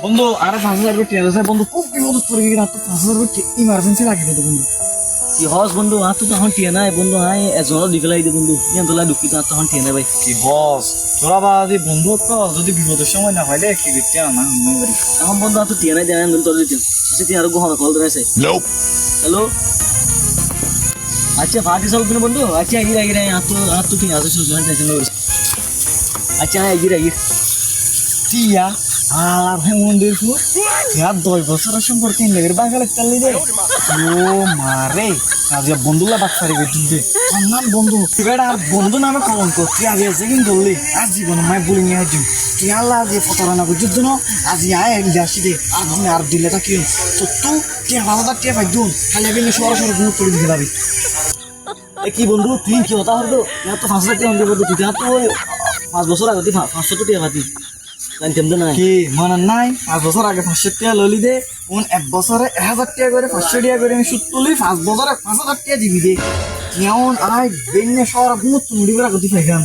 বন্ধু আরে 5,000 টাকা টিয়া আছে বন্ধু, খুব বিপদ পড়ে গেছে না তো। 5,000 টাকা ইমার্জেন্সি লাগে তো বন্ধু। কি হস বন্ধু, আর তো তখন টিয়া নাই বন্ধু, হাই এজনও দি ফেলাই দে বন্ধু, ইয়ান তোলা দুঃখিত, আর তখন টিয়া নাই ভাই। কি বস তোরা বা যদি বন্ধু তো যদি বিপদের সময় না হয় রে কি করতে না আমি বাড়ি এখন বন্ধু আর তো টিয়া নাই, দেন তোর দিতে সেটি আর গহনা কল ধরেছে। হ্যালো, আচ্ছা ফাটি সব দিন বন্ধু, আচ্ছা আগিয়ে আগিয়ে আর তো ঠিক আছে, সুযোগ টেনশন করিস। আচ্ছা হ্যাঁ আগিয়ে আগিয়ে টিয়া আর ভাই মন্দির ফুল ইয়ার 10 বছরের সম্পর্কে ইন্ডিয়ার বাঙালি চাললি রে। ও মারে কাজে বন্ধুলা বাচ্চারে গেছিলতে আমার নাম বন্ধু এবারে আর বন্ধু নামে কলঙ্ক তুই আগে সেকেন্ড ধরলি আর জীবনে মাই বলি নিয়ে আসছি তুই আল্লাহ দিয়ে প্রতারণা করছিস জন্য আজি আয় যাচ্ছি রে আর আমি আর দিলেটা কি সত্য টিয়া 5,000 টাকা পাই দিন খালি আমি সরাসরি গুণ করে দিতে পারবি। এ কি বন্ধু তুই কি হতা হতো, ইয়ার তো 5,000 টাকা অন্ধ বন্ধু, তুই তো 5 বছর আগে তুই 500 টাকা পাতি জানতাম তো না। কি মনে নাই 5 বছর আগে 500 টাকা ললি দে উন 1 বছরে 1,000 টাকা করে 500 টাকা করে আমি সুদ তুলি 5 বছরে 5,000 টাকা দিবি দে কেমন আয় বেন্যে সর গুণ তুমি দিবে রাখতে পাইগান।